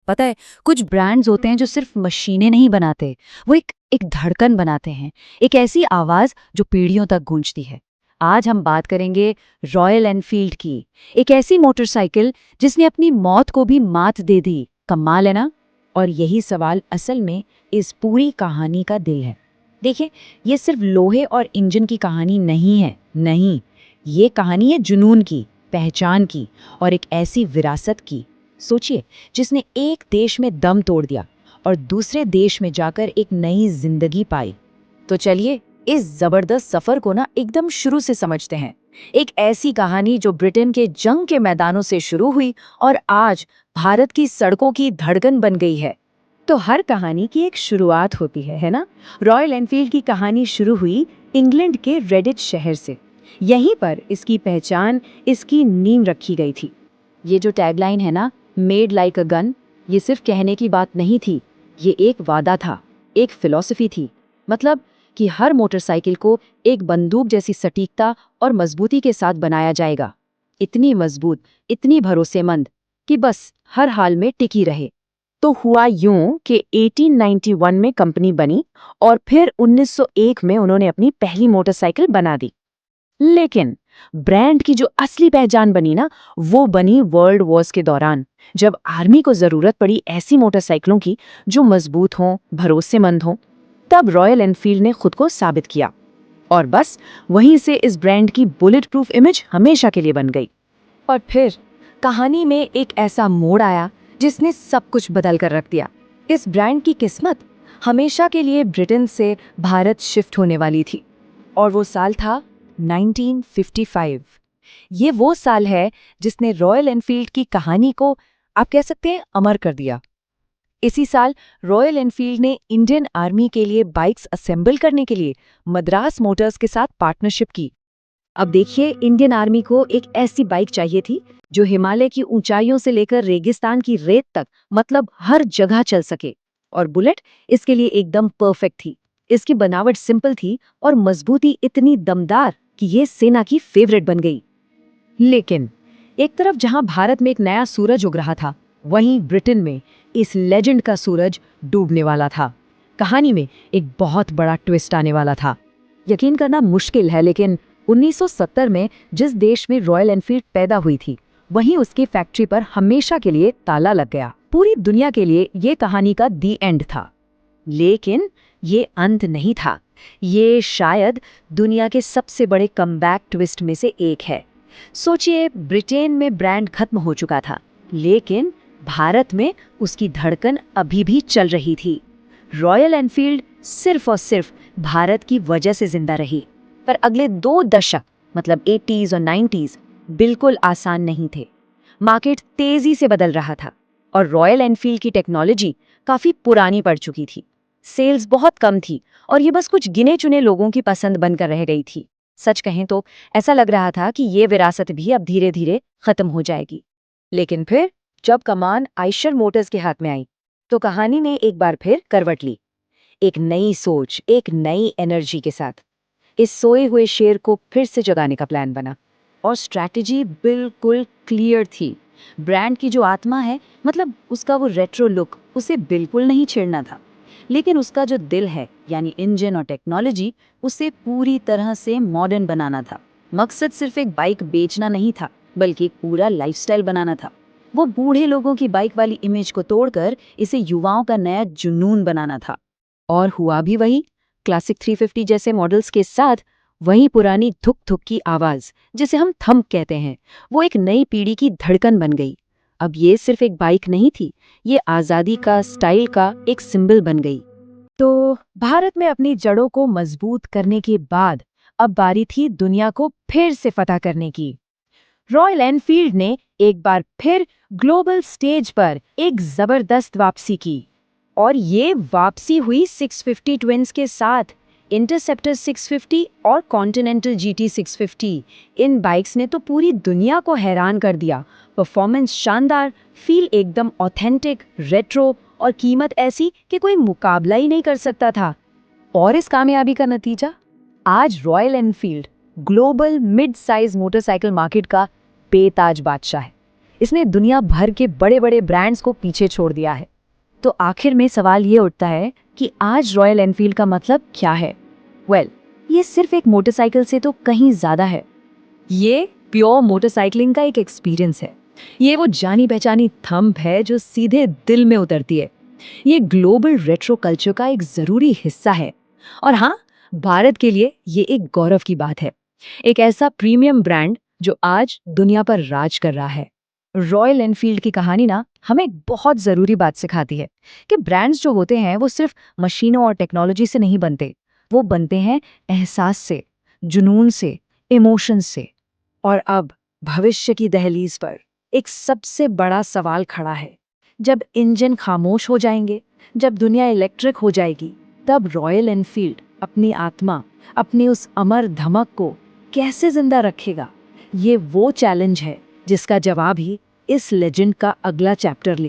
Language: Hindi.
पता है, कुछ ब्रांड्स होते हैं जो सिर्फ मशीनें नहीं बनाते, वो एक एक धड़कन बनाते हैं, एक ऐसी आवाज जो पीढ़ियों तक गूंजती है। आज हम बात करेंगे रॉयल एनफील्ड की, एक ऐसी मोटरसाइकिल जिसने अपनी मौत को भी मात दे दी। कमाल है ना। और यही सवाल असल में इस पूरी कहानी का दिल है। देखिए, ये सिर्फ लोहे और इंजन की कहानी नहीं है, नहीं, ये कहानी है जुनून की, पहचान की और एक ऐसी विरासत की। सोचिए, जिसने एक देश में दम तोड़ दिया और दूसरे देश में जाकर एक नई जिंदगी पाई। तो चलिए इस जबरदस्त सफर को ना एकदम शुरू से समझते हैं। एक ऐसी कहानी जो ब्रिटेन के जंग के मैदानों से शुरू हुई और आज भारत की सड़कों की धड़कन बन गई है। तो हर कहानी की एक शुरुआत होती है ना। रॉयल एनफील्ड की कहानी शुरू हुई इंग्लैंड के रेडिच शहर से। यहीं पर इसकी पहचान, इसकी नींव रखी गई थी। ये जो टैगलाइन है ना, मेड लाइक अ गन, ये सिर्फ कहने की बात नहीं थी, ये एक वादा था, एक फिलॉसफी थी। मतलब कि हर मोटरसाइकिल को एक बंदूक जैसी सटीकता और मजबूती के साथ बनाया जाएगा। इतनी मजबूत, इतनी भरोसेमंद कि बस हर हाल में टिकी रहे। तो हुआ यूं कि 1891 में कंपनी बनी और फिर 1901 में उन्होंने अपनी पहली मोटरसाइकिल बना दी। लेकिन ब्रांड की जो असली पहचान बनी ना, वो बनी वर्ल्ड वॉर्स के दौरान, जब आर्मी को जरूरत पड़ी ऐसी मोटरसाइकिलों की जो मजबूत हों, भरोसेमंद हों। तब रॉयल एनफील्ड ने खुद को साबित किया और बस वहीं से इस ब्रांड की बुलेट प्रूफ इमेज हमेशा के लिए बन गई। और फिर कहानी में एक ऐसा मोड़ आया जिसने सब कुछ बदल कर रख दिया। इस ब्रांड की किस्मत हमेशा के लिए ब्रिटेन से भारत शिफ्ट होने वाली थी और वो साल था 1955। ये वो साल है जिसने रॉयल एनफील्ड की कहानी को, आप कह सकते हैं, अमर कर दिया। इसी साल रॉयल एनफील्ड ने इंडियन आर्मी के लिए बाइक्स असेंबल करने के लिए मद्रास मोटर्स के साथ पार्टनरशिप की। अब देखिए, इंडियन आर्मी को एक ऐसी बाइक चाहिए थी जो हिमालय की ऊंचाइयों से लेकर रेगिस्तान की रेत तक, मतलब हर जगह चल सके। और बुलेट इसके लिए एकदम परफेक्ट थी। इसकी बनावट सिंपल थी और मजबूती इतनी दमदार कि ये सेना की फेवरेट बन गई। लेकिन एक तरफ जहां भारत में एक नया सूरज उग रहा था, वहीं ब्रिटेन में इस लेजेंड का सूरज डूबने वाला था। कहानी में एक बहुत बड़ा ट्विस्ट आने वाला था। यकीन करना मुश्किल है, लेकिन 1970 में जिस देश में रॉयल एनफील्ड पैदा हुई थी, वहीं उसकी फैक्ट्री पर हमेशा के लिए ताला लग गया। पूरी दुनिया के लिए ये कहानी का दी एंड था। लेकिन ये अंत नहीं था। ये शायद दुनिया के सबसे बड़े कमबैक ट्विस्ट में से एक है। सोचिए, ब्रिटेन में ब्रांड खत्म हो चुका था, लेकिन भारत में उसकी धड़कन अभी भी चल रही थी। रॉयल एनफील्ड सिर्फ और सिर्फ भारत की वजह से जिंदा रही। पर अगले 2 दशक, मतलब 80s और 90s, बिल्कुल आसान नहीं थे। मार्केट तेजी से बदल रहा था और रॉयल एनफील्ड की टेक्नोलॉजी काफी पुरानी पड़ चुकी थी। सेल्स बहुत कम थी और ये बस कुछ गिने चुने लोगों की पसंद बनकर रह गई थी। सच कहें तो ऐसा लग रहा था कि ये विरासत भी अब धीरे धीरे खत्म हो जाएगी। लेकिन फिर जब कमान आइशर मोटर्स के हाथ में आई, तो कहानी ने एक बार फिर करवट ली। एक नई सोच, एक नई एनर्जी के साथ इस सोए हुए शेर को फिर से जगाने का प्लान बना। और स्ट्रैटेजी बिल्कुल क्लियर थी। ब्रांड की जो आत्मा है, मतलब उसका वो रेट्रो लुक, उसे बिल्कुल नहीं छेड़ना था। लेकिन उसका जो दिल है, यानी इंजन और टेक्नोलॉजी, उसे पूरी तरह से मॉडर्न बनाना था। मकसद सिर्फ एक बाइक बेचना नहीं था, बल्कि एक पूरा लाइफस्टाइल बनाना था। वो बूढ़े लोगों की बाइक वाली इमेज को तोड़कर इसे युवाओं का नया जुनून बनाना था। और हुआ भी वही। क्लासिक 350 जैसे मॉडल्स के साथ वही पुरानी धुक धुक की आवाज, जिसे हम थंप कहते हैं, वो एक नई पीढ़ी की धड़कन बन गई। अब ये सिर्फ एक बाइक नहीं थी, ये आजादी का, स्टाइल का एक सिंबल बन गई। तो भारत में अपनी जड़ों को मजबूत करने के बाद अब बारी थी दुनिया को फिर से फतह करने की। रॉयल एनफील्ड ने एक बार फिर ग्लोबल स्टेज पर एक जबरदस्त वापसी की। और ये वापसी हुई 650 ट्विंस के साथ। इंटरसेप्टर 650 और कॉन्टिनेंटल जीटी 650, इन बाइक्स ने तो पूरी दुनिया को हैरान कर दिया। परफॉर्मेंस शानदार, फील एकदम ऑथेंटिक, रेट्रो, और कीमत ऐसी कि कोई मुकाबला ही नहीं कर सकता था। और इस कामयाबी का नतीजा, आज royal Enfield global mid size motorcycle market का बेताज बादशाह है। इसने दुनिया भर के बड़े बड़े ब्रांड्स को पीछे छोड़ दिया है। तो आखिर में सवाल ये उठता है कि आज रॉयल एनफील्ड का मतलब क्या है? ये सिर्फ एक मोटरसाइकिल से तो कहीं ज्यादा है। ये प्योर मोटरसाइकिलिंग का एक एक्सपीरियंस है। ये वो जानी पहचानी थंब है जो सीधे दिल में उतरती है। ये ग्लोबल रेट्रो कल्चर का एक जरूरी हिस्सा है। और हाँ, भारत के लिए ये एक गौरव की बात है। एक ऐसा प्रीमियम ब्रांड जो आज दुनिया पर राज कर रहा है। रॉयल एनफील्ड की कहानी ना हमें एक बहुत जरूरी बात सिखाती है कि ब्रांड्स जो होते हैं वो सिर्फ मशीनों और टेक्नोलॉजी से नहीं बनते, वो बनते हैं एहसास से, जुनून से, इमोशंस से। और अब भविष्य की दहलीज पर एक सबसे बड़ा सवाल खड़ा है। जब इंजन खामोश हो जाएंगे, जब दुनिया इलेक्ट्रिक हो जाएगी, तब रॉयल एनफील्ड अपनी आत्मा, अपनी उस अमर धमक को कैसे जिंदा रखेगा? ये वो चैलेंज है जिसका जवाब ही इस लेजेंड का अगला चैप्टर लिखे।